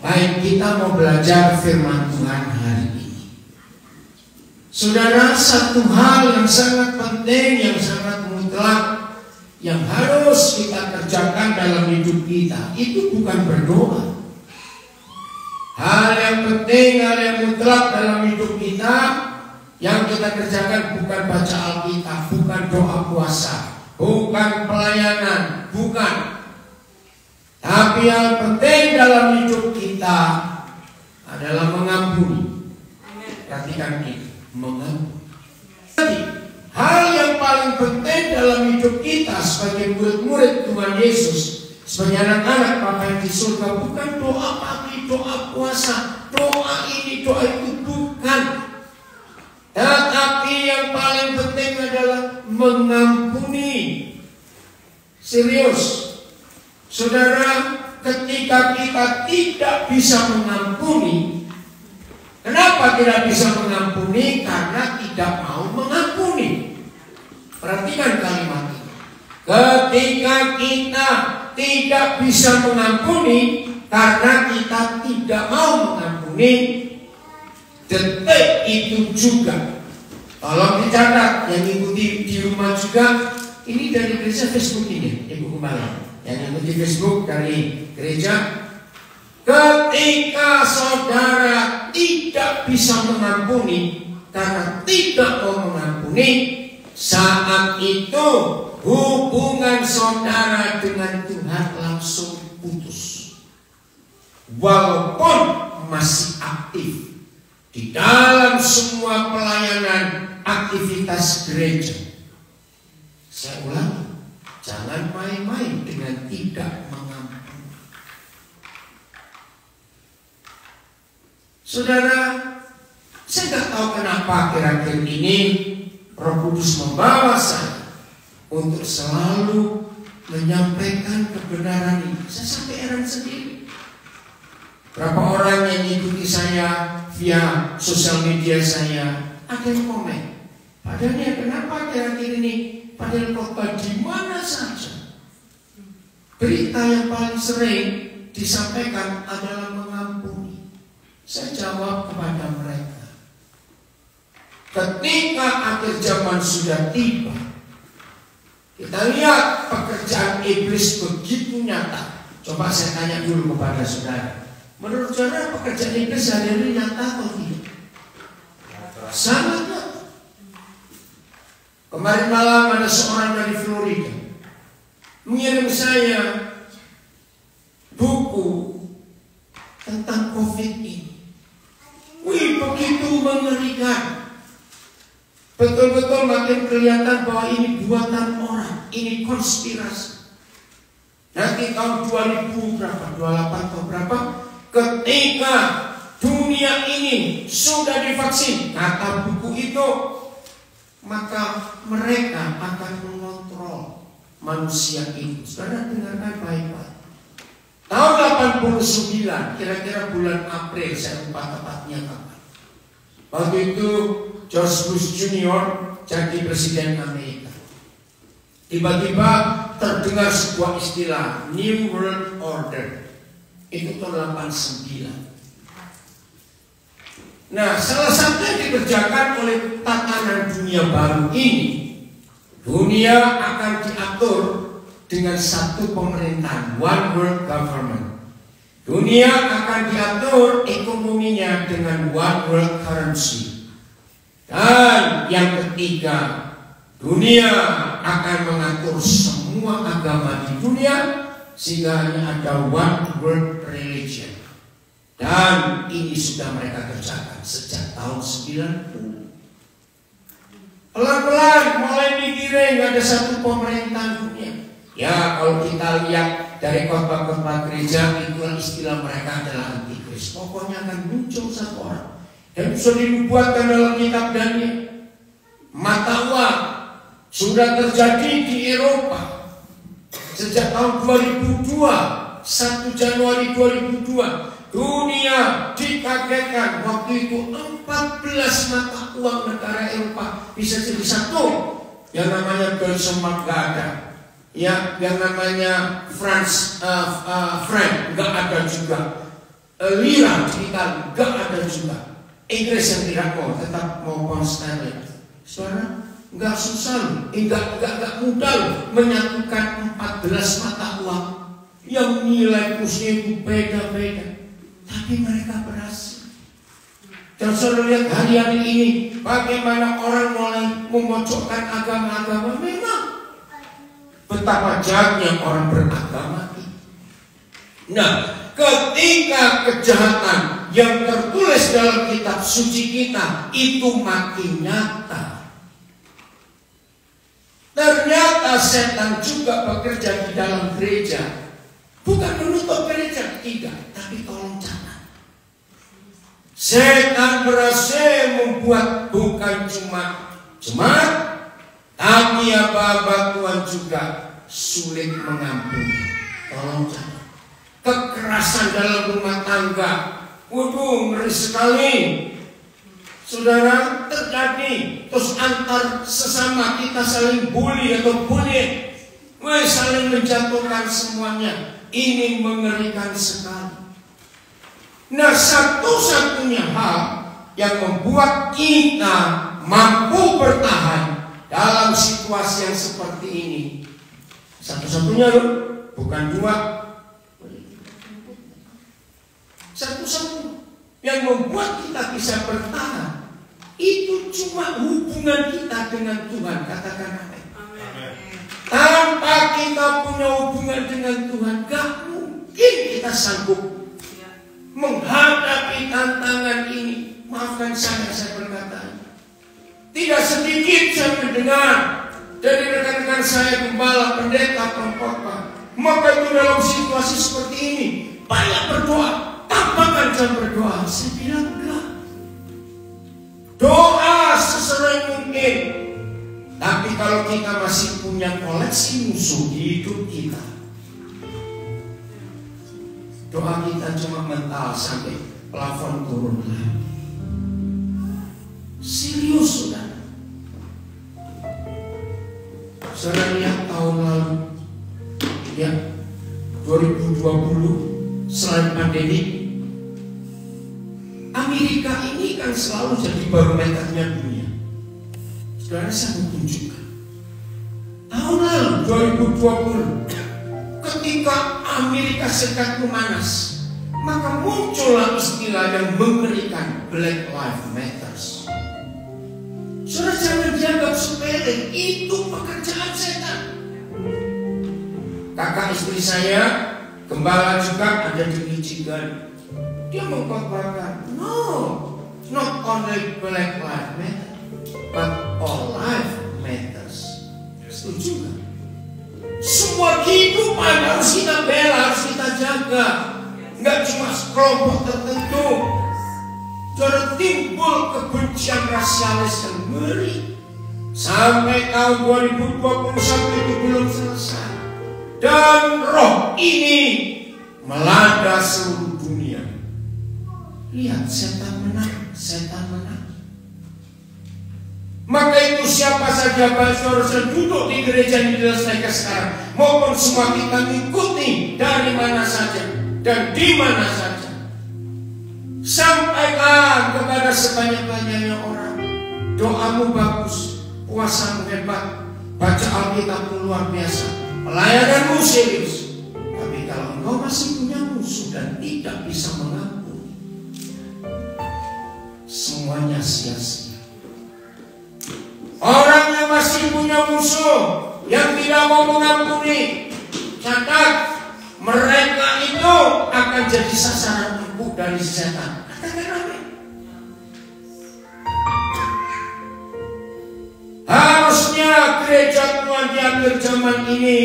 Baik, kita mau belajar firman Tuhan hari ini. Saudara, satu hal yang sangat penting, yang sangat mutlak, yang harus kita kerjakan dalam hidup kita, itu bukan berdoa. Hal yang penting, hal yang mutlak dalam hidup kita, yang kita kerjakan bukan baca Alkitab, bukan doa puasa, bukan pelayanan, bukan. Tapi yang penting dalam hidup kita adalah mengampuni. Perhatikan ini, mengampuni. Jadi, hal yang paling penting dalam hidup kita sebagai murid-murid Tuhan Yesus, sebagai anak-anak Bapa yang di surga, bukan doa pagi, doa puasa, doa ini, doa itu, bukan. Tetapi yang paling penting adalah mengampuni. Serius. Saudara, ketika kita tidak bisa mengampuni, kenapa tidak bisa mengampuni? Karena tidak mau mengampuni. Perhatikan kalimat ini. Ketika kita tidak bisa mengampuni karena kita tidak mau mengampuni, detik itu juga, tolong dicatat, yang ikuti di rumah juga. Ini dari gereja Facebook ini, Ibu Gembala. Yang ikuti Facebook dari gereja. Ketika saudara tidak bisa mengampuni karena tidak mau mengampuni, saat itu hubungan saudara dengan Tuhan langsung putus. Walaupun masih aktif di dalam semua pelayanan aktivitas gereja. Saya ulangi, jangan main-main dengan tidak mengampuni. Saudara, saya tidak tahu kenapa akhir-akhir ini Roh Kudus membawa saya untuk selalu menyampaikan kebenaran ini. Saya sampai heran sendiri. Berapa orang yang ikuti saya via sosial media saya, ada yang komen, padahal ya kenapa akhir-akhir ini, padahal khotbah di mana saja, berita yang paling sering disampaikan adalah mengampuni. Saya jawab kepada mereka, ketika akhir zaman sudah tiba, kita lihat pekerjaan iblis begitu nyata. Coba saya tanya dulu kepada saudara, menurut saudara pekerjaan iblis hari ini nyata atau tidak? Sangat nyata. Kemarin malam ada seorang dari Florida mengirim saya buku tentang COVID ini. Wih, begitu mengerikan. Betul-betul makin kelihatan bahwa ini buatan orang, ini konspirasi. Nanti tahun 2000 berapa, 28 atau berapa, ketika dunia ini sudah divaksin, kata buku itu, maka mereka akan mengontrol manusia itu. Saudara dengarkan baik-baik. Tahun 89, kira-kira bulan April, saya lupa tepatnya kapan. Waktu itu George Bush Junior jadi presiden Amerika. Tiba-tiba terdengar sebuah istilah New World Order. Itu tahun 89. Nah, salah satu yang dikerjakan oleh tatanan dunia baru ini, dunia akan diatur dengan satu pemerintahan, one world government. Dunia akan diatur ekonominya dengan one world currency. Dan yang ketiga, dunia akan mengatur semua agama di dunia sehingga hanya ada one world religion. Dan ini sudah mereka kerjakan sejak tahun 90. Pelan-pelan mulai digiring ada satu pemerintahan dunia. Ya, kalau kita lihat dari khotbah-khotbah gereja, itulah istilah mereka adalah antikris. Pokoknya akan muncul satu orang. Dan sudah dibuatkan dalam kitab Daniel. Mata uang sudah terjadi di Eropa sejak tahun 2002, 1 Januari 2002. Dunia dikagetkan waktu itu 14 mata uang negara Eropa bisa jadi satu. Yang namanya Belgium nggak ada, ya, yang namanya franc nggak ada juga. lira kita gak ada juga. Inggris yang tidak mau, tetap mau pound sterling. Saudara, gak susah, gak mudah menyatukan 14 mata uang yang nilai kursnya itu beda-beda. Tapi mereka berhasil. Dan saudara lihat hari-hari ini bagaimana orang mulai memojokkan agama-agama. Memang betapa jahatnya orang beragama ini. Nah, ketika kejahatan yang tertulis dalam kitab suci kita itu makin nyata, ternyata setan juga bekerja di dalam gereja. Bukan menutup gereja, tidak, tapi tolong catat. Setan berhasil membuat bukan cuma jemaat, tapi hamba-hamba Tuhan juga sulit mengampuni. Tolong catat. Kekerasan dalam rumah tangga, waduh, ngeri sekali. Saudara, terjadi. Terus antar sesama kita saling bully atau bullying, saling menjatuhkan semuanya. Ini mengerikan sekali. Nah, satu-satunya hal yang membuat kita mampu bertahan dalam situasi yang seperti ini, satu-satunya loh, bukan dua, satu-satu yang membuat kita bisa bertahan itu cuma hubungan kita dengan Tuhan. Katakan amin. Tanpa kita punya hubungan dengan Tuhan, gak mungkin kita sanggup menghadapi tantangan ini. Maafkan saya berkata, tidak sedikit saya mendengar dari rekan-rekan saya, gembala, pendeta, pengkhotbah, maka itu dalam situasi seperti ini banyak berdoa. Tampakkan jam berdoa. Saya bilang enggak. Doa sesering mungkin. Tapi kalau kita masih punya koleksi musuh di hidup kita, doa kita cuma mental sampai plafon turun. Serius, saudara. Saudara lihat tahun lalu, ya 2020, selain pandemi, Amerika ini kan selalu jadi barometernya dunia. Saudara, saya mau tunjukkan. Tahun lalu 2020, ketika Amerika Serikat memanas, maka muncullah istilah yang mengerikan, Black Lives Matter. Saudara, jangan dianggap sepele, itu pekerjaan setan. Kakak istri saya, gembala juga, ada di Michigan. Dia mengkatakan, no, not only Black Lives Matter, but all life matters. Setuju kan? Semua kehidupan harus kita bela, harus kita jaga. Enggak cuma kelompok tertentu. Jadi timbul kebencian rasialis yang ngeri. Sampai tahun 2021 itu belum selesai. Dan roh ini melanda seluruh dunia. Lihat, setan menang, setan menang. Maka itu siapa saja saudara duduk di gereja yang diselesaikan sekarang, maupun semua kita mengikuti dari mana saja dan di mana saja, sampaikan kepada sebanyak-banyaknya orang, doamu bagus, puasamu hebat, baca Alkitabmu luar biasa, pelayananmu serius. Tapi kalau engkau masih punya musuh dan tidak bisa mengampuni, semuanya sia-sia. Orang yang masih punya musuh, yang tidak mau mengampuni, catat, mereka itu akan jadi sasaran empuk dari setan. Harusnya gereja Tuhan di akhir zaman ini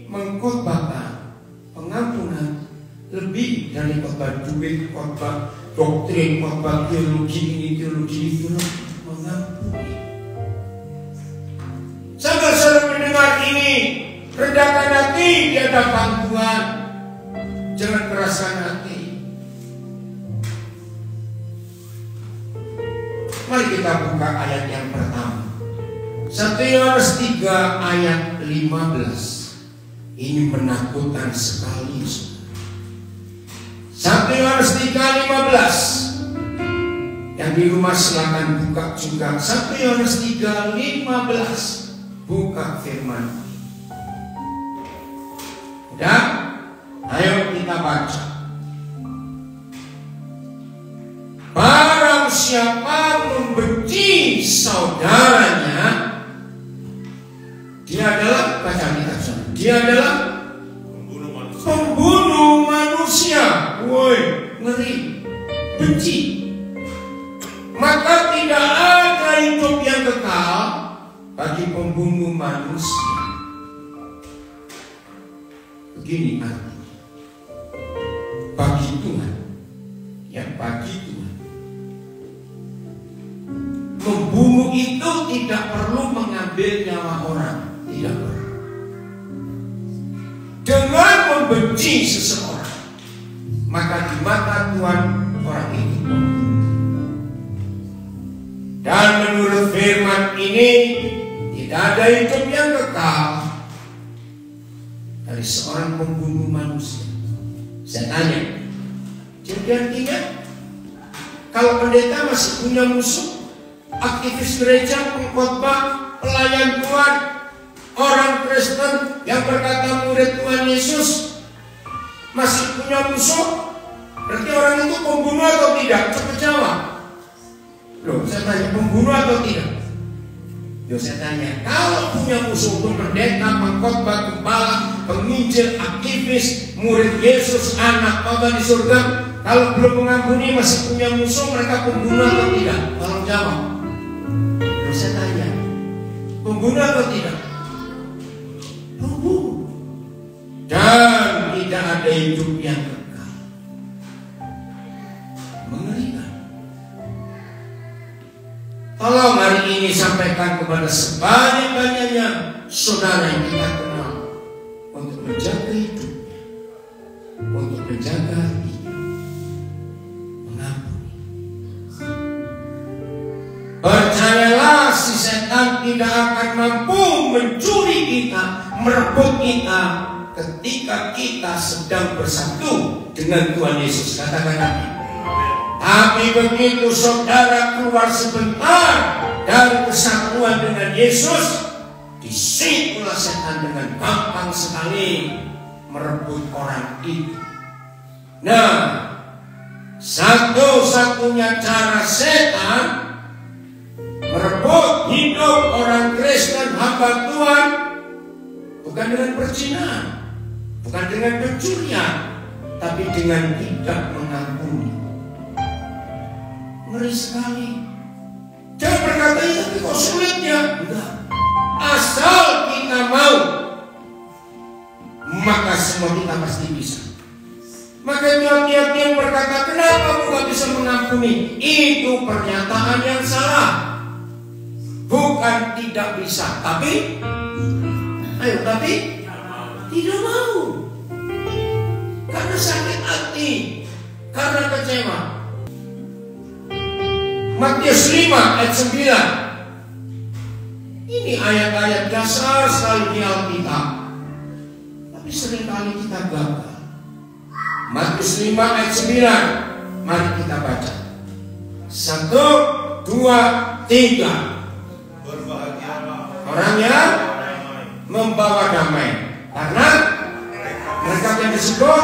mengkhotbahkan pengampunan lebih dari khotbah duit, khotbah doktrin, khotbah teologi ini, teologi itu, mengampuni. Saudara mendengar ini, rendahkan hati di hadapan Tuhan, jangan keraskan hati. Mari kita buka ayat yang pertama, 1 Yohanes 3 ayat 15. Ini menakutkan sekali. 1 Yohanes 3 Yang di rumah silakan buka juga 1 Yohanes 3:15. Buka firman. Udah? Ayo kita baca. Barang siapa membenci saudaranya, dia adalah, baca kitab, dia adalah pembunuh manusia. Woi, ngeri. Benci. Maka tidak ada hidup yang kekal bagi pembunuh manusia. Begini artinya. Bagi Tuhan. Ya, bagi Tuhan. Membunuh itu tidak perlu mengambil nyawa orang. Tidak perlu. Dengan membenci seseorang, maka di mata Tuhan orang itu membunuh. Dan menurut firman ini, tidak ada hidup yang kekal dari seorang pembunuh manusia. Saya tanya, jadi artinya kalau pendeta masih punya musuh, aktivis gereja, pengkhotbah, pelayan Tuhan, orang Kristen yang berkata murid Tuhan Yesus masih punya musuh, berarti orang itu pembunuh atau tidak? Cepat jawab. Loh, saya tanya, pembunuh atau tidak? Loh, saya tanya, kalau punya musuh itu pendeta, pengkhotbah, gembala, penginjil, aktivis, murid Yesus, anak Bapa di surga, kalau belum mengampuni masih punya musuh, mereka pembunuh atau tidak? Tolong jawab. Loh, saya tanya, pembunuh atau tidak? Pembunuh. Dan tidak ada hidup yang kekal. Mengerikan. Tolong hari ini sampaikan kepada sebanyak-banyaknya saudara yang kita kenal untuk menjaga hidupnya, untuk menjaga hatinya, mengampuni. Percayalah, si setan tidak akan mampu mencuri kita, merebut kita ketika kita sedang bersatu dengan Tuhan Yesus. Katakan amin. Tapi begitu saudara keluar sebentar dari kesatuan dengan Yesus, disitulah setan dengan gampang sekali merebut orang itu. Nah, satu-satunya cara setan merebut hidup orang Kristen hamba Tuhan bukan dengan perzinahan, bukan dengan pencurian, tapi dengan tidak mengampuni. Ngeri sekali. Jangan berkata itu, tapi kok sulitnya? Enggak. Asal kita mau, maka semua kita pasti bisa. Maka tiap-tiap yang berkata, kenapa kamu gak bisa mengampuni? Itu pernyataan yang salah. Bukan tidak bisa, tapi tidak mau. Karena sakit hati, karena kecewa. Matius 5 ayat 9. Ini ayat-ayat dasar sekali di Alkitab, tapi seringkali kita gagal. Matius 5 ayat 9. Mari kita baca. 1, 2, 3. Berbahagialah orang yang membawa damai, karena mereka yang disebut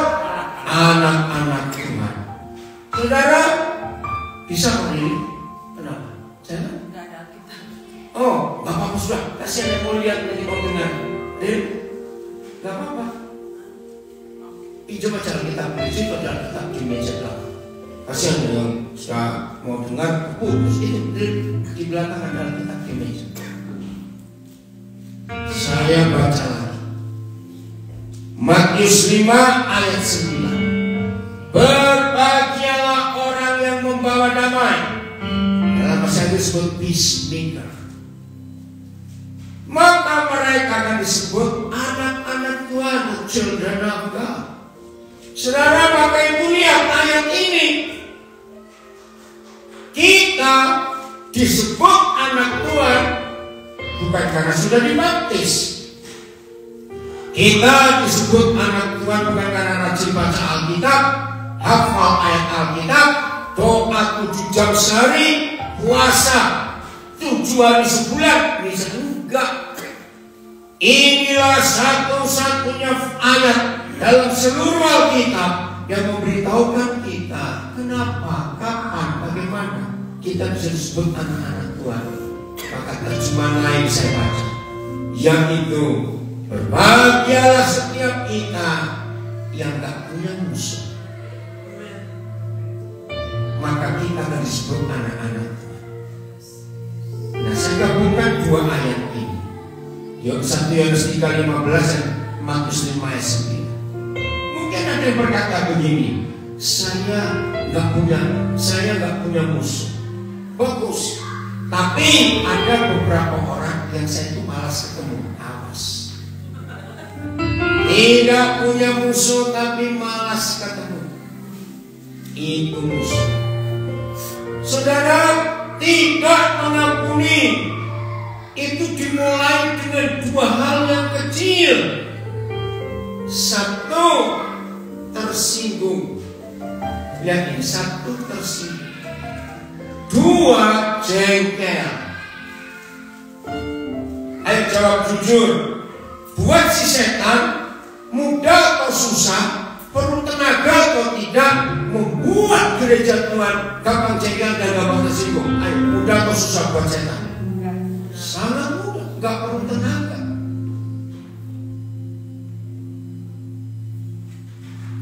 anak-anak Tuhan. Saudara bisa memilih. Kenapa? Jangan. Enggak ada kita. Oh, nggak apa-apa sudah. Kasihan yang mau lihat nanti mau dengar. Nggak apa-apa. Coba cari kitab di situ, ada kitab di meja belakang. Kasihan yang sudah mau dengar putus itu di belakang ada kitab di meja. Saya baca lagi. Matius 5 ayat 9. Berbahagialah orang yang membawa damai. Dalam bahasa Inggris disebut peacemaker. Maka mereka akan disebut anak-anak Tuhan, children of God. Saudara, maka ibu lihat ayat ini. Kita disebut anak Tuhan bukan karena sudah dibaptis. Kita disebut anak Tuhan bukan karena rajin baca Alkitab, hafal ayat Alkitab, saat 7 jam sehari puasa 7 hari sebulan, bisa enggak. Inilah satu-satunya ayat dalam seluruh Alkitab yang memberitahukan kita kenapa, kapan, bagaimana kita bisa disebut anak-anak Tuhan. Maka terjemahan lain saya baca, yaitu berbahagialah setiap kita yang gak punya musuh, maka kita akan disebut anak-anak Tuhan. Nah, saya gabungkan 2 ayat ini, 1 Yohanes 3:15 dan Matius 5 ayat 9. Mungkin ada yang berkata begini, saya gak punya musuh. Bagus, tapi ada beberapa orang yang saya itu malas ketemu. Awas, tidak punya musuh tapi malas ketemu, itu musuh. Saudara, tidak mengampuni itu dimulai dengan 2 hal yang kecil. 1, tersinggung. Lihat ini, 1, tersinggung. 2, jengkel. Ayo jawab jujur. Buat si setan, mudah atau susah, perlu tenaga atau tidak, membuat gereja Tuhan gampang jengkel dan gampang tersinggung. Ayo, mudah atau susah buat setan? Sangat mudah, gak perlu tenaga.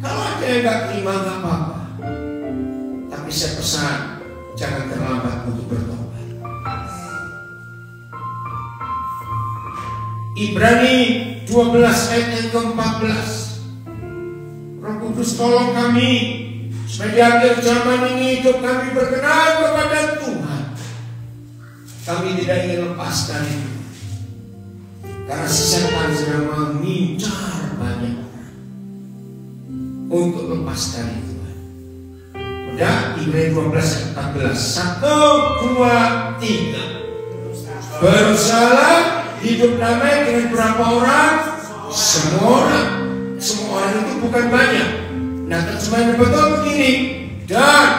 Kalau ada yang gak terima gak apa-apa, tapi saya pesan, jangan terlambat untuk bertobat. Ibrani 12 ayat yang ke-14. Roh Kudus tolong kami supaya di akhir zaman ini hidup kami berkenan kepada Tuhan. Kami tidak ingin lepas dari itu, karena si setan sedang mengincar banyak orang untuk lepas dari Tuhan. Udah, Ibrani 12 ayat 14. 1, 2, 3. Berusahalah hidup damai dengan berapa orang? Semua orang. Semua orang itu bukan banyak. Nah, terjemahan betul begini. Dan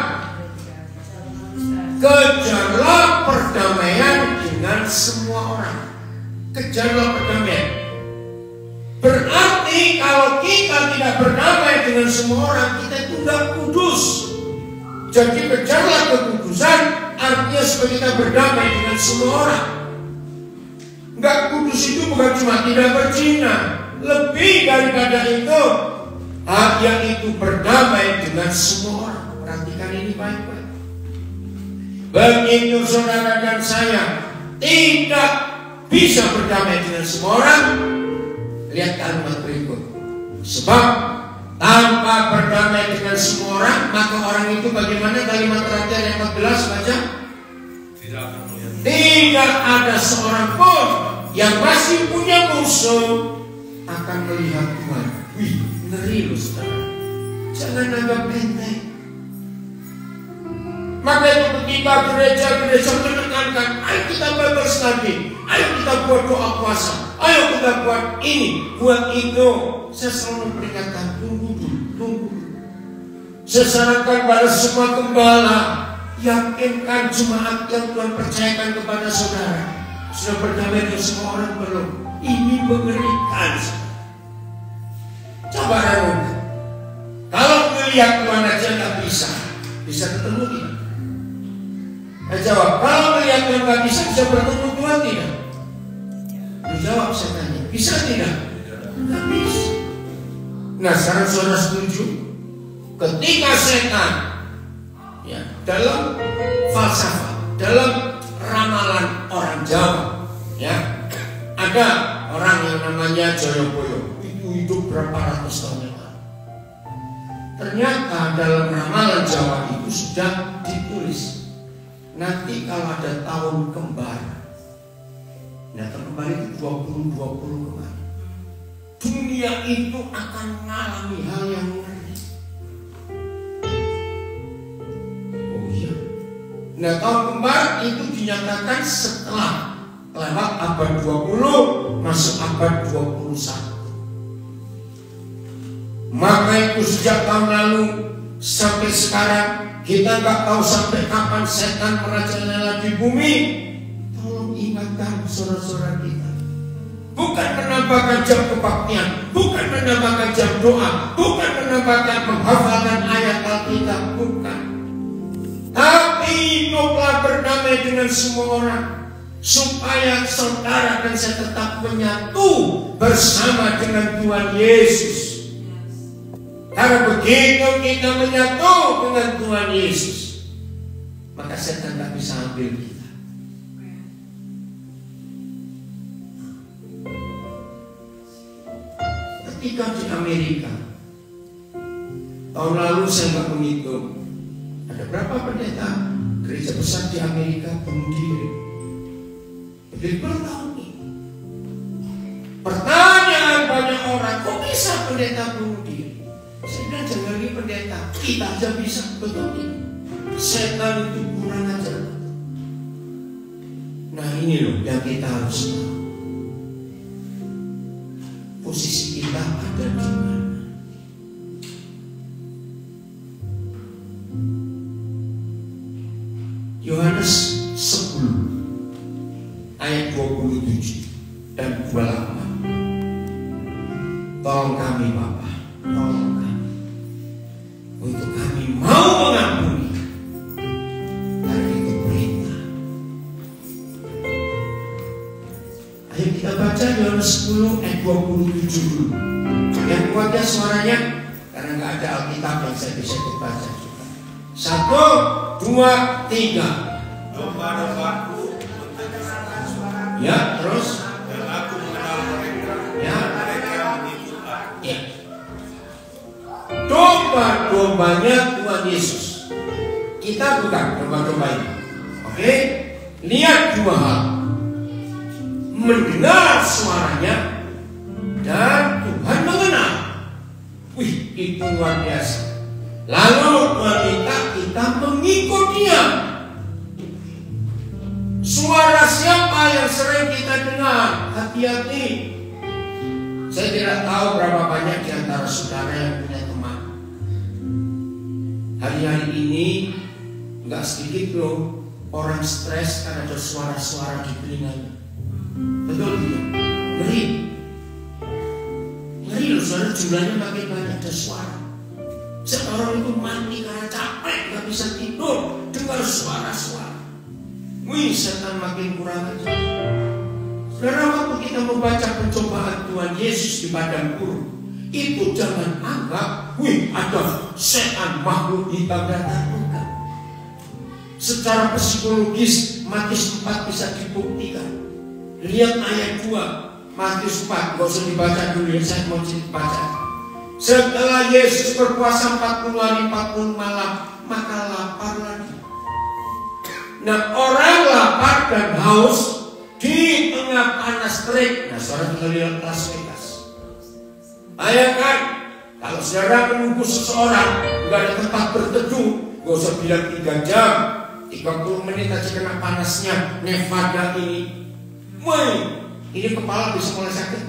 kejarlah perdamaian dengan semua orang. Kejarlah perdamaian. Berarti kalau kita tidak berdamai dengan semua orang, kita itu tidak kudus. Jadi kejarlah kekudusan, artinya supaya kita berdamai dengan semua orang. Enggak kudus itu bukan cuma tidak berzina, lebih daripada itu, yaitu berdamai dengan semua orang. Perhatikan ini baik-baik. Begitu saudara dan saya tidak bisa berdamai dengan semua orang, lihat kalimat berikut. Sebab tanpa berdamai dengan semua orang, maka orang itu bagaimana? Kalimat terakhir yang 14 baca. Tidak ada seorang pun yang masih punya musuh akan melihat Tuhan. Wih, ngeri loh saudara. Jangan anggap enteng. Maka itu ketika gereja-gereja menekankan, ayo kita bebas lagi, ayo kita buat doa puasa, ayo kita buat ini, buat itu. Saya selalu memperingatkan, tunggu dulu. Saya sarankan pada semua gembala, yakinkan jemaat yang Tuhan percayakan kepada saudara sudah berdamai dengan semua orang belum? Ini mengerikan. Coba renungkan. Kalau melihat Tuhan aja nggak bisa ketemu tidak? Jawab. Kalau melihat Tuhan nggak bisa bertemu Tuhan tidak? Dijawab saya tanya. Bisa tidak? Nggak bisa. Nah, sekarang saudara setuju? Ketika setan, ya, dalam falsafah, dalam ramalan orang Jawa, ya, ada orang yang namanya Joyoboyo, itu hidup berapa ratus tahun yang lalu. Ternyata dalam ramalan Jawa itu sudah ditulis, nanti kalau ada tahun kembar, nah tahun kembar itu 2020 kemarin, dunia itu akan mengalami hal yang ngeri. Nah, tahun kembar itu dinyatakan setelah lewat abad 20 masuk abad 21. Maka itu sejak tahun lalu Sampai sekarang kita nggak tahu sampai kapan setan merajalela di bumi. Tolong ingatkan saudara-saudara kita. Bukan menambahkan jam kebaktian, bukan menambahkan jam doa, bukan menambahkan menghafalkan ayat Alkitab, bukan. Tapi hiduplah berdamai dengan semua orang, supaya saudara dan saya tetap menyatu bersama dengan Tuhan Yesus. Karena begitu kita menyatu dengan Tuhan Yesus, maka setan tak bisa ambil kita. Ketika di Amerika, tahun lalu saya nggak menghitung, ada berapa pendeta gereja besar di Amerika bunuh diri. Begitu tahun ini. Pertanyaan banyak orang, kok bisa pendeta bunuh diri? Saya bilang jangan lagi pendeta, kita aja bisa, betul ini. Setan itu kurang ajar. Nah ini loh yang kita harus tahu. Posisi kita ada di mana? Yohanes 10 ayat 27 dan 28. Tolong kami Bapa, tolong kami untuk kami mau mengampuni, karena itu perintah. Ayo kita baca Yohanes 10 ayat 27 dulu. Yang kuatnya suaranya, karena nggak ada Alkitab yang saya bisa baca juga. 1, 2, 3. Domba-dombaku mendengarkan suara. Ya, terus. Dan aku mengenal mereka. Ya. Mereka mengikut aku. Ya. Domba-dombanya Tuhan Yesus. Kita bukan domba-domba ini. Oke? Lihat dua hal. Mendengar suaranya dan Tuhan mengenal. Wih, itu luar biasa. Lalu Tuhan minta kita mengikut Dia. Suara siapa yang sering kita dengar? Hati-hati. Saya tidak tahu berapa banyak di antara saudara yang punya teman. Hari-hari ini nggak sedikit loh orang stres karena ada suara-suara di telinganya. Betul tidak? Ngeri. Ngeri loh saudara, jumlahnya makin banyak ada suara. Seorang itu mati karena capek, nggak bisa tidur, dengar suara-suara. Wih, setan makin kurang ajar. Saudara, waktu kita membaca pencobaan Tuhan Yesus di padang gurun, itu jangan anggap, wih, ada setan makhluk hitam datang. Bukan. Secara psikologis, Matius 4 bisa dibuktikan. Lihat ayat 2, Matius 4, gak usah dibaca dulu ya, saya mau baca. Setelah Yesus berpuasa 40 hari 40 malam, maka lapar lagi. Nah, orang lapar dan haus di tengah panas terik. Nah, saudara tinggal lihat Las Vegas. Bayangkan kalau saudara menunggu seseorang nggak ada tempat berteduh, gak usah bilang 3 jam, 30 menit aja kena panasnya. Nevada ini, woi, ini kepala bisa mulai sakit.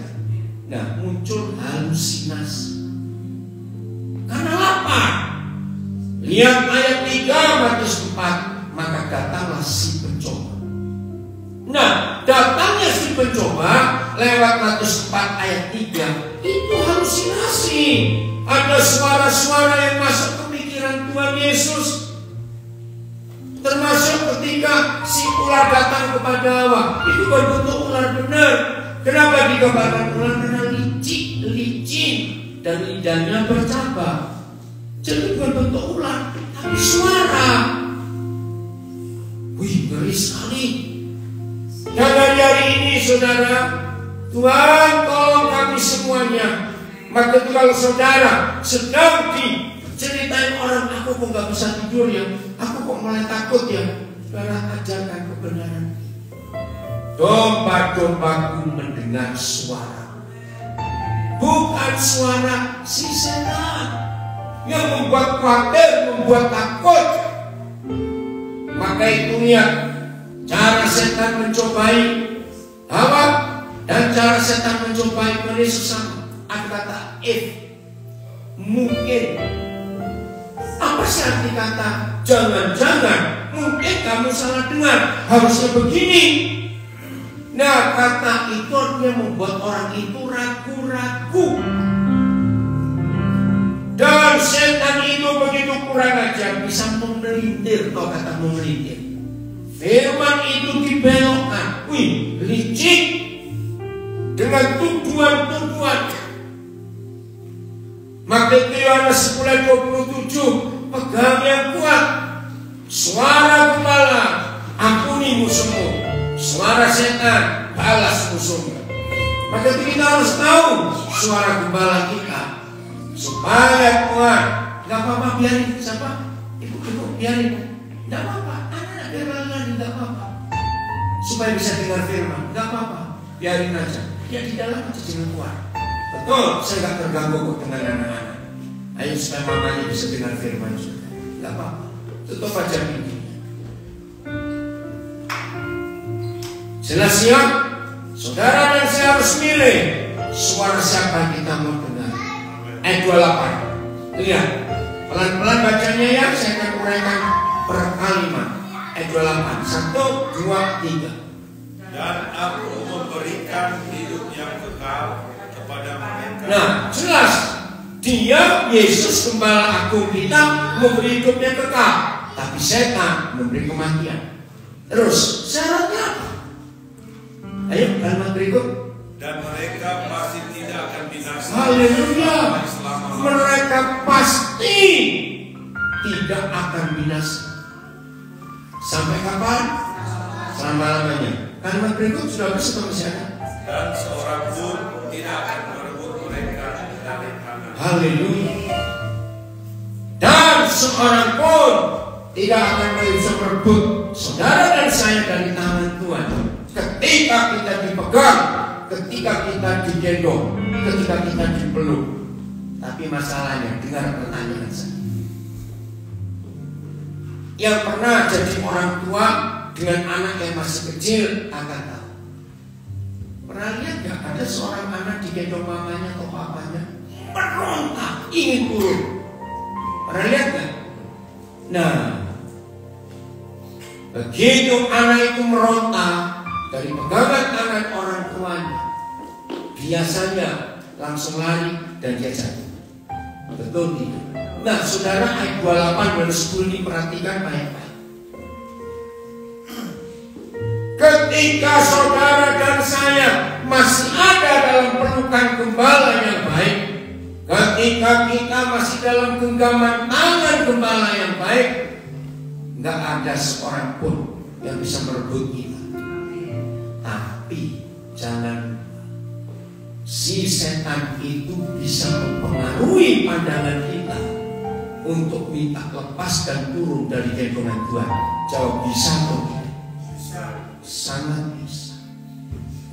Nah, muncul halusinasi karena lapar. Lihat ayat 3 Matius 4, maka datanglah si pencoba. Nah, datangnya si pencoba lewat Matius 4 ayat 3 itu halusinasi. Ada suara-suara yang masuk ke pikiran Tuhan Yesus. Termasuk ketika si ular datang kepada Hawa, itu berbentuk ular benar. Kenapa dikabarkan ular? Karena licin dan lidahnya bercabang. Jadi bukan bentuk ular, tapi suara. Wih, ngeri sekali. Dan hari ini saudara, Tuhan tolong kami semuanya. Maka itu kalau saudara sedang diceritain orang, aku kok gak bisa tidur ya, aku kok mulai takut ya, saudara ajarkan kebenaran. Domba-dombaku mendengar suara, bukan suara si setan yang membuat khawatir, membuat takut. Maka itu lihat cara setan mencobai Hawa dan cara setan mencobai Yesus sama. Ada kata if, mungkin. sih arti kata jangan-jangan? Mungkin kamu salah dengar, harusnya begini. Nah, kata itu artinya membuat orang itu ragu-ragu. Dan setan itu begitu kurang ajar, bisa memelintir. Kau kata memelintir. Firman itu dibelokkan, licik, dengan tuduhan-tuduhan. Maka Yohanes 10:27, pegang yang kuat. Suara gembala, ampuni musuhmu. Suara setan, balas musuhmu. Maka kita harus tahu suara gembala kita, supaya kuat. Gak apa-apa, biarin. Siapa? Ibu-ibu, biarin. Gak apa-apa, anak-anak biarin, gak apa-apa. Supaya bisa dengar firman, gak apa-apa, biarin aja. Ya di dalam aja jangan kuat. Betul, saya gak terganggu kok dengan anak-anak. Ayo supaya mamanya bisa dengar firman juga. Gak apa-apa, tutup aja pintunya. Jelas ya? Saudara dan saya harus milih suara siapa yang kita mau dengar. Ayat 28. Lihat, pelan-pelan bacanya ya, saya akan uraikan per kalimat. Ayat 28. 1, 2, 3. Dan aku memberikan hidup yang kekal kepada mereka. Nah, jelas. Dia, Yesus Gembala Agung kita, memberi hidup yang kekal. Tapi setan memberi kematian. Terus, syaratnya apa? Ayo, kalimat berikut. Dan mereka pasti tidak akan binasa. Haleluya. Selama-lamanya. Mereka pasti tidak akan binasa. Sampai kapan? Selama-lamanya. Kalimat berikut sudah bersama saya. Dan seorang pun tidak akan merebut mereka dari tangan. Haleluya. Dan seorang pun tidak akan bisa merebut saudara dan saya dari tangan Tuhan. Ketika kita dipegang, ketika kita digendong, ketika kita dipeluk. Tapi masalahnya, dengar pertanyaan saya. Yang pernah jadi orang tua dengan anak yang masih kecil akan tahu. Pernah lihat gak ada seorang anak digendong mamanya atau papanya merontak, ingin turun? Pernah lihat gak? Nah, begitu anak itu merontak dari pegangan tangan orang tuanya, biasanya langsung lari dan dia jatuh. Betul tidak? Nah, saudara, ayat 28 dan 10 ini perhatikan baik-baik. Ketika saudara dan saya masih ada dalam pelukan gembala yang baik, ketika kita masih dalam genggaman tangan gembala yang baik, nggak ada seorang pun yang bisa merebut kita. Tapi jangan, si setan itu bisa mempengaruhi pandangan kita untuk minta lepas dan turun dari gendongan Tuhan. Jawab bisa atau tidak? Sangat bisa.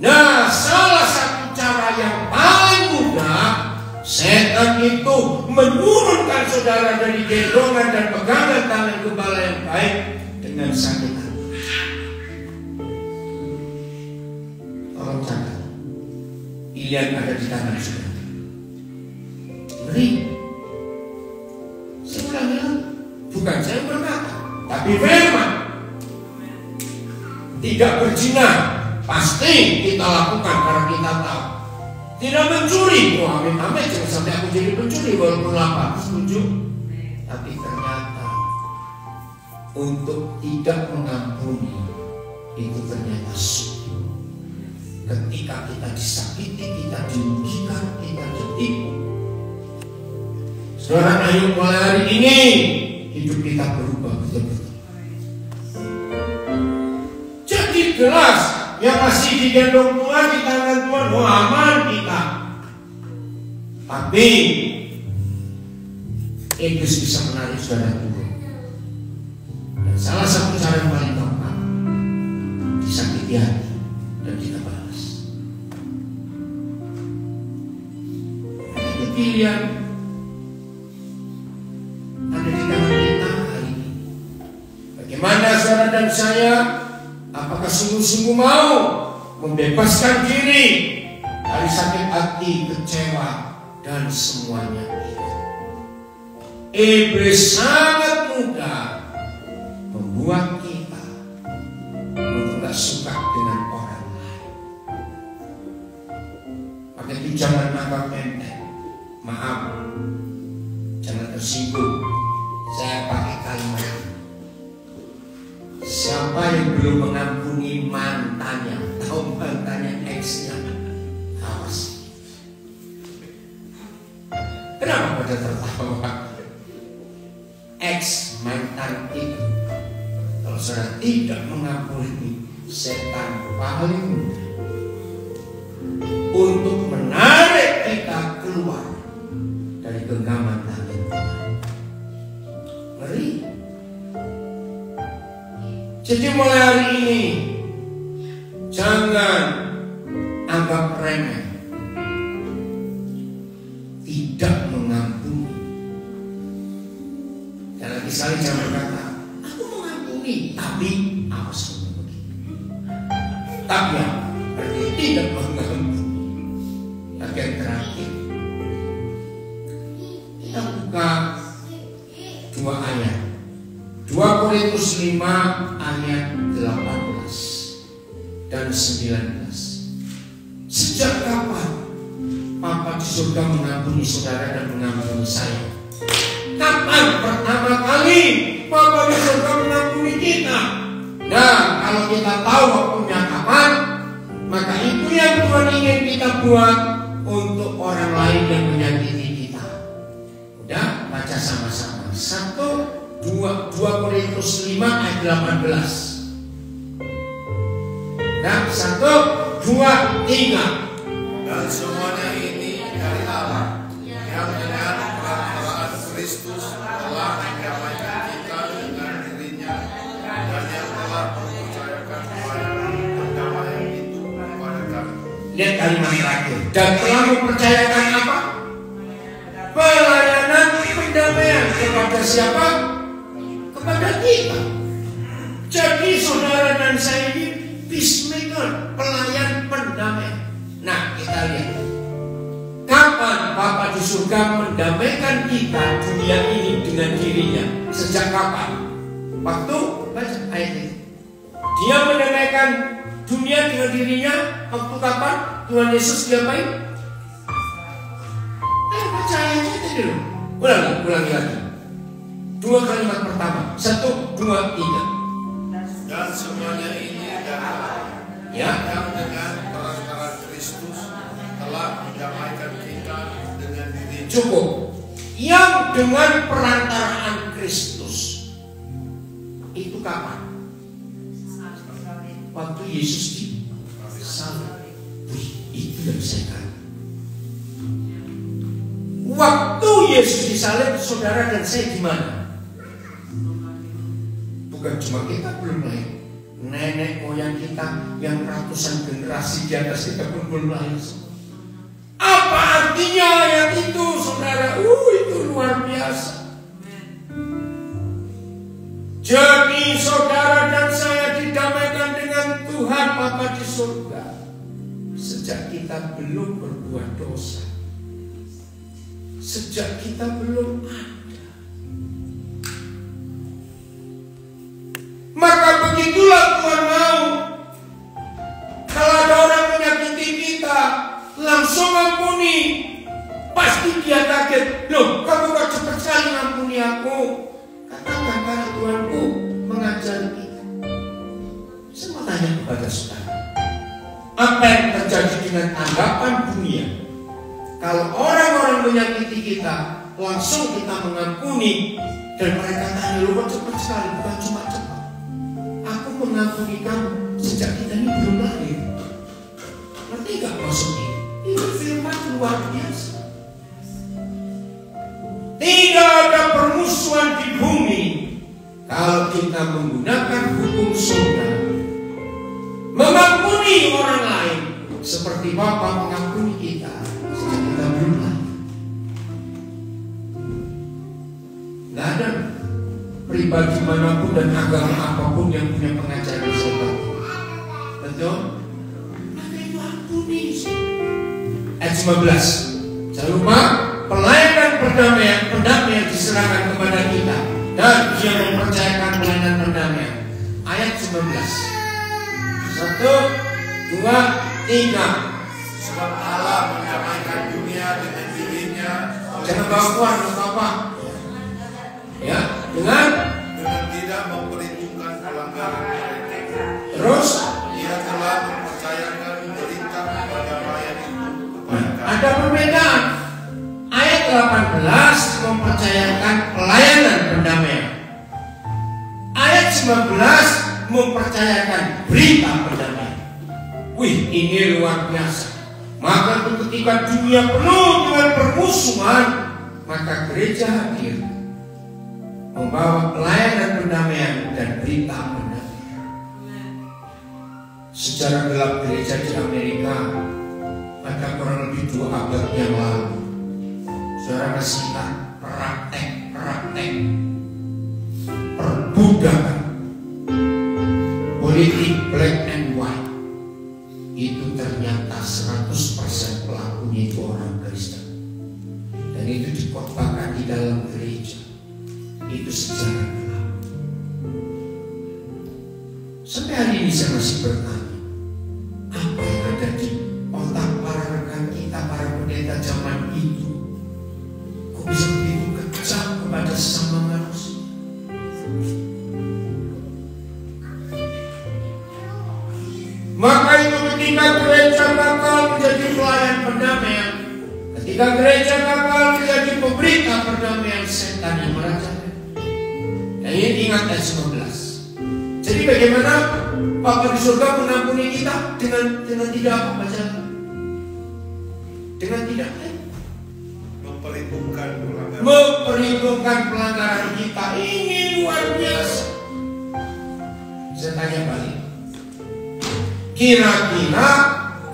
Nah, salah satu cara yang paling mudah setan itu menurunkan saudara dari gendongan dan pegangan tangan gembala yang baik dengan sakit hati. Tolong catat, pilihan ada di tangan saudara. Ngeri. Saya bilang, bukan saya berkata, tapi firman. Tidak berzina, pasti kita lakukan karena kita tahu. Tidak mencuri, amin amin, jangan sampai aku jadi pencuri walaupun lapar. Setuju? Tapi ternyata untuk tidak mengampuni itu ternyata sulit. Ketika kita disakiti, kita dirugikan, kita ditipu. Saudara, ayo mulai hari ini hidup kita berubah betul-betul. Jelas yang masih digendong Tuhan, di tangan Tuhan, aman kita. Tapi iblis bisa menarik saudara turun. Dan salah satu cara yang paling gampang, disakiti hati dan kita balas. Ini pilihan ada di tangan kita hari ini. Bagaimana saudara dan saya? Apakah sungguh-sungguh mau membebaskan diri dari sakit hati, kecewa, dan semuanya itu? iblis sangat mudah membuat kita untuk gak suka dengan orang lain. Maka itu jangan anggap enteng. Maaf, jangan tersinggung. Saya pakai kalimat ini. Siapa yang belum mengampuni mantannya atau mantannya ex-nya, awas. Kenapa pada tertawa? Ex mantan itu, kalau saudara tidak mengampuni, setan paling mudah untuk menarik kita keluar dari genggaman tangan Tuhan. Ngeri. Jadi mulai hari ini jangan anggap remeh tidak mengampuni. Dan lagi sekali jangan berkata, aku mengampuni, tapi awas begitu. Tapi berarti tidak mengampuni. Bagian terakhir kita buka 2 ayat. 2 Korintus 5 ayat 18 dan 19. Sejak kapan Bapa di surga mengampuni saudara dan mengampuni saya? Kapan pertama kali Bapa di surga mengampuni kita? Nah, kalau kita tahu waktunya kapan, maka itu yang Tuhan ingin kita buat untuk orang lain yang menyakiti kita. Udah, baca sama-sama. 2 Korintus 5 ayat 18. Nah, 1, 2, 3. Dan semuanya ini dari Allah yang dengan peran Kristus telah mendamaikan kita dengan dirinya dan yang telah mempercayakan pelayanan perdamaian itu kepada kami. Lihat kalimat terakhir. Dan telah mempercayakan apa? Pelayanan perdamaian kepada siapa? Kepada kita. Jadi saudara dan saya ini peacemaker, pelayan pendamaian. Nah, kita lihat kapan Bapa di surga mendamaikan kita dunia ini dengan dirinya. Sejak kapan? Waktu baca ayat ini. Dia mendamaikan dunia dengan dirinya. Waktu kapan? Tuhan Yesus diapain? Ayo baca ayatnya itu dulu. Ulangi lagi. 2 kalimat pertama. 1, 2, 3. Dan semuanya ini adalah yang dengan peran Kristus telah mendamaikan kita dengan dirinya. Cukup. Yang dengan perantaraan Kristus. Itu kapan? Waktu Yesus disalib. Itu yang saya katakan. Waktu Yesus disalib, saudara dan saya di mana? Bukan cuma kita belum lahir, nenek moyang kita yang ratusan generasi di atas kita pun belum lahir. Apa artinya ayat itu, saudara? Itu luar biasa. Jadi saudara dan saya didamaikan dengan Tuhan Bapa di surga sejak kita belum berbuat dosa, sejak kita belum ada. Maka begitulah Tuhan mau. Kalau ada orang menyakiti kita, langsung ampuni. Pasti dia kaget. Loh, kamu kok cepat sekali ngampuni aku? Katakan karena Tuhanku mengajari kita. Saya mau tanya kepada saudara, apa yang terjadi dengan anggapan dunia? Kalau orang-orang menyakiti kita, langsung kita mengampuni. Dan mereka tanya, lu kok cepat sekali? Bukan cuma cepat, aku mengampuni kamu sejak kita ini belum lahir. Ngerti gak maksudnya? Ini firman luar biasa. Tidak ada permusuhan di bumi kalau kita menggunakan hukum surga, mengampuni orang lain seperti Bapa mengampuni kita sejak kita belum lahir. Gak ada pribadi manapun dan agama apapun yang punya pengajaran seperti itu. Betul? Maka itu ampuni. Ayat 15. Jangan lupa, pelayanan perdamaian diserahkan kepada kita, dan Dia mempercayakan pelayanan perdamaian. Ayat 19. 1, 2, 3. Sebab Allah mendamaikan dunia dengan dirinya. Jangan bawa keluar, Bapak. Ya, dengan tidak memperhitungkan pelanggaran mereka. Terus Ia telah mempercayakan berita perdamaian itu kepada ada perbedaan. Ayat 18 mempercayakan pelayanan perdamaian. Ayat 19 mempercayakan berita perdamaian. Wih, ini luar biasa. Maka ketika dunia penuh dengan permusuhan, maka gereja hadir membawa pelayanan perdamaian dan berita perdamaian. Sejarah gelap gereja di Amerika pada kurang lebih 2 abad yang lalu, saudara kasihkan praktek perbudakan politik black and white itu ternyata 100% pelakunya itu orang Kristen, dan itu dikotbahkan di dalam gereja. Itu sejarah gelap. Sampai hari ini saya masih bertanya, apa yang ada di otak para rekan kita, para pendeta zaman itu, kok bisa begitu kejam kepada sesama manusia? Maka itu ketika gereja gagal menjadi pelayan perdamaian, ketika gereja gagal menjadi pemberita perdamaian, setan yang merajalela. Dan ini ingat ayat 19. Jadi bagaimana Bapa di surga mengampuni kita dengan tidak apa baca? Dengan tidak memperhitungkan pelanggaran kita. Ini luar biasa. Saya tanya balik. Kira-kira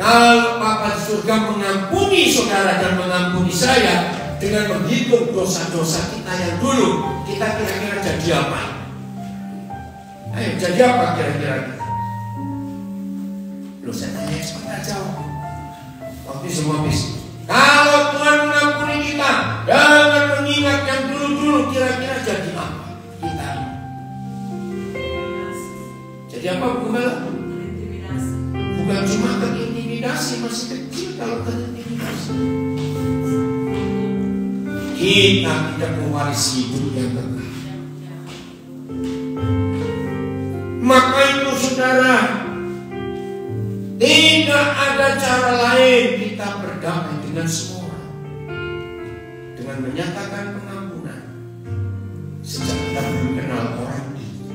kalau Bapa di surga mengampuni saudara dan mengampuni saya dengan menghitung dosa-dosa kita yang dulu, kita kira-kira jadi apa? Ayo, jadi apa kira-kira? Loh, saya tanya sebentar jawab. Waktu semua habis. Kalau Tuhan mengampuni kita dengan mengingat yang dulu-dulu, kira-kira jadi apa kita? Jadi apa, Bu Gembala? Bukan cuma terintimidasi, masih kecil kalau terintimidasi. Kita tidak mewarisi hidup yang kekal. Maka itu saudara, tidak ada cara lain kita berdamai dengan semua orang, dengan menyatakan pengampunan sejak kita belum kenal orang itu,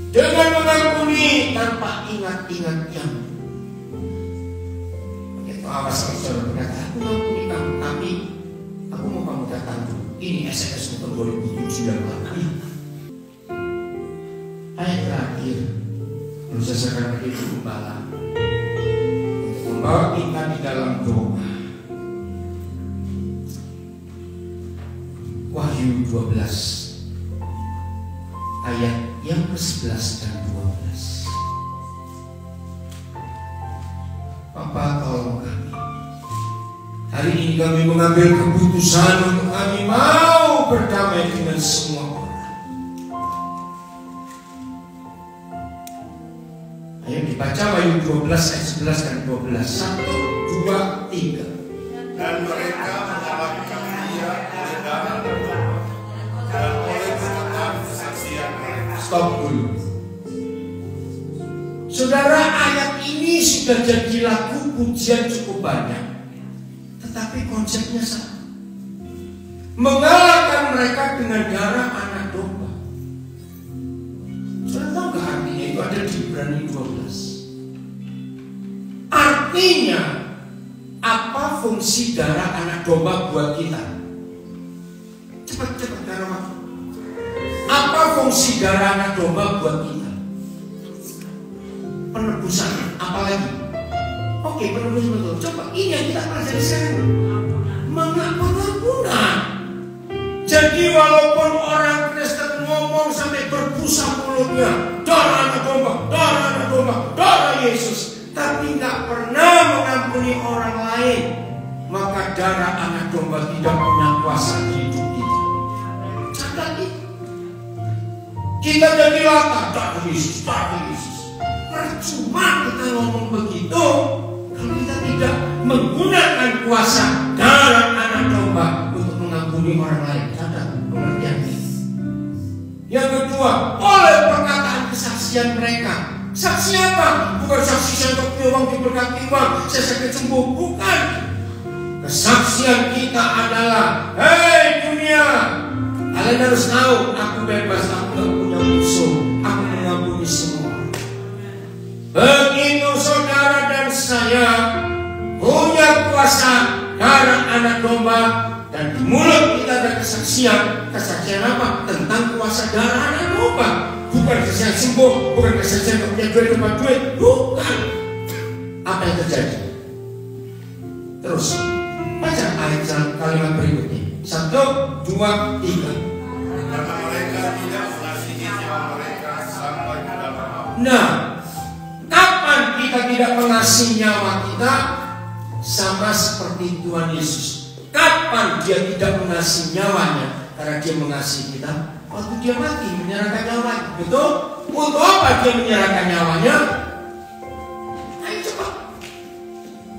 dengan mengampuni tanpa ingat-ingat yang begitu. Awas kalau saudara berkata, aku mengampuni kamu, tapi aku mau kamu datang dulu. Ini SMS untuk 2007 yang lalu. Ayat terakhir belum selesai itu Gembala untuk membawa kita di dalam doa. Wahyu 12 ayat yang ke-11 dan 12. Bapa, tolong kami. Hari ini kami mengambil keputusan untuk kami mau berdamai dengan semua orang. Ayo dibaca Wahyu 12 ayat 11 dan 12. 1, 2, 3. Dan mereka menyalahkan dia oleh darah dan oleh perkataan kesaksian mereka. Stop dulu. Saudara, ayat ini sudah jadi lagu pujian cukup banyak, tetapi konsepnya sama. Mengalahkan mereka dengan darah anak domba. Saudara tahu gak artinya? Itu ada di Ibrani 12. Artinya, apa fungsi darah anak domba buat kita? Cepat darah waktu. Apa fungsi darah anak domba buat kita? Penebusan. Apalagi? Oke, penebusan betul. Coba ini yang kita pelajari sekarang. Pengampunan. Jadi walaupun orang Kristen ngomong sampai berbusa mulutnya, darah anak domba, darah anak domba, darah Yesus, tapi nggak pernah mengampuni orang lain, maka darah anak domba tidak punya kuasa di hidup kita. Catat itu. Kita jadi latah, darah Yesus, darah Yesus. Percuma kita ngomong begitu kalau kita tidak menggunakan kuasa darah anak domba untuk mengampuni orang lain. Catat pengertian ini. Yang kedua, oleh perkataan kesaksian mereka. Saksi apa? Bukan saksi saya untuk uang diberkati uang, saya sakit sembuh, bukan. Kesaksian kita adalah, hei dunia, kalian harus tahu, aku bebas, aku tidak punya musuh, aku mengampuni semua. Begitu saudara dan saya punya kuasa darah anak domba, dan di mulut kita ada kesaksian. Kesaksian apa? Tentang kuasa darah anak domba. Bukan kesaksian sembuh, bukan kesaksian punya duit dapat duit, bukan. Apa yang terjadi? Terus baca ayat kalimat berikutnya. 1, 2, 3. Karena mereka tidak mengasihi nyawa mereka sampai ke dalam maut. Nah, kapan kita tidak mengasihi nyawa kita? Sama seperti Tuhan Yesus. Kapan dia tidak mengasihi nyawanya? Karena dia mengasihi kita waktu dia mati, menyerahkan nyawanya. Betul? Untuk apa dia menyerahkan nyawanya? Ayo coba.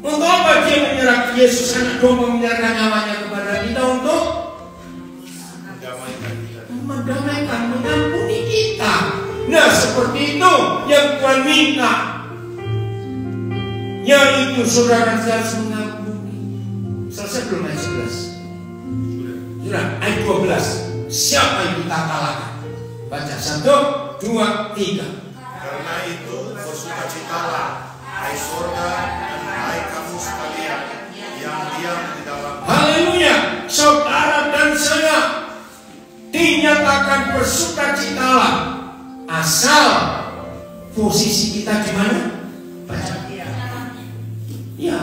Untuk apa dia menyerahkan, Yesus anak domba menyerahkan nyawanya kepada kita? Untuk mendamaikan, mengampuni kita. Nah, seperti itu yang Tuhan minta, yaitu saudara harus mengampuni. Selesai belum ayat 11? Sudah, ayat 12. Siapa yang kita kalahkan? Baca 1, 2, 3. Karena itu bersukacitalah, hai surga dan hai kamu sekalian yang diam di dalam. Haleluya, saudara dan saya dinyatakan bersukacitalah asal posisi kita di mana? Baca. Ya,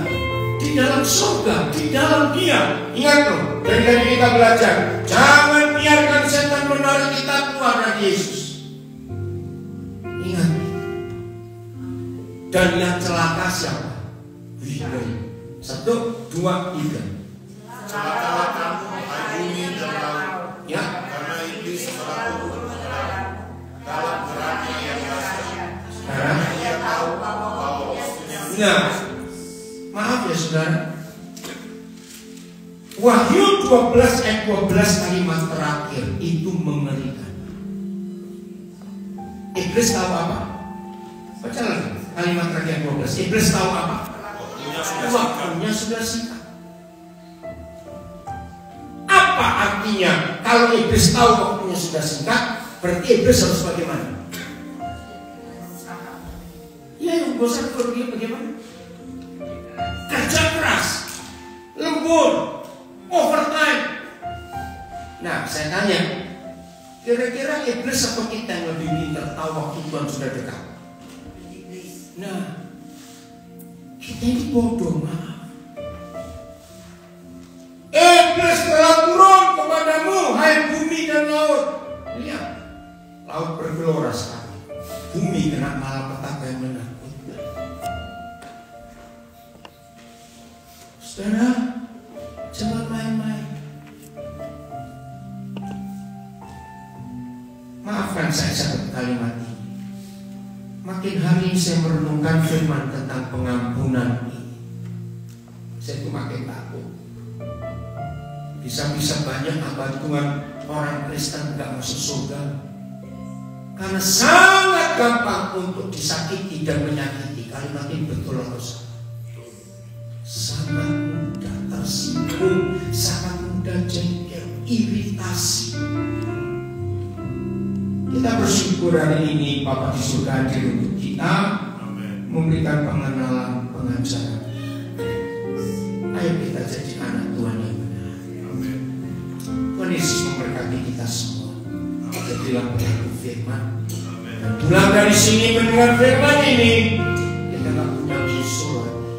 di dalam surga, di dalam Dia. Ingat loh, dari tadi kita belajar, jangan biarkan setan menarik kita keluar dari Yesus. Ingat. Dan yang celaka siapa? 1, 2, 3. Celakalah kamu, hai bumi dan laut, Ya, karena iblis berlaku dalam geraknya yang dahsyat. sekarang. Karena ia tahu bahwa waktunya. Nah, maaf ya saudara. Wahyu 12 ayat 12 kalimat terakhir itu mengerikan. Iblis tahu apa? Baca lagi kalimat terakhir 12. Iblis tahu apa? Waktunya sudah singkat. Apa artinya kalau iblis tahu waktunya sudah singkat? Berarti iblis harus bagaimana? Ya, yang bosan kalau dia bagaimana? Kerja keras, lembur, overtime. Nah, saya tanya, kira-kira iblis apa kita yang lebih pintar tahu waktu Tuhan sudah dekat? Nah, kita ini bodoh, maaf. Iblis telah turun kepadamu, hai bumi dan laut. Lihat, laut bergelora sekali, bumi kena malapetaka yang menakutkan. Saudara, jangan main-main. Maafkan saya satu kalimat ini. Makin hari saya merenungkan firman tentang pengampunan ini, saya tuh makin takut. Bisa-bisa banyak hamba Tuhan orang Kristen tidak masuk surga karena sangat gampang untuk disakiti dan menyakiti. Kalimat ini betul atau salah? Sangat mudah tersinggung, sangat mudah jengkel, iritasi. Kita bersyukur hari ini Bapa di surga hadir untuk kita, memberikan pengenalan, pengajaran. Ayo kita jadi anak Tuhan yang benar. Tuhan Yesus memberkati kita semua. Jadilah pelaku firman. Dan pulang dari sini mendengar firman ini, kita tak punya musuh lagi.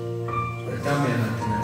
Berdamailah dengan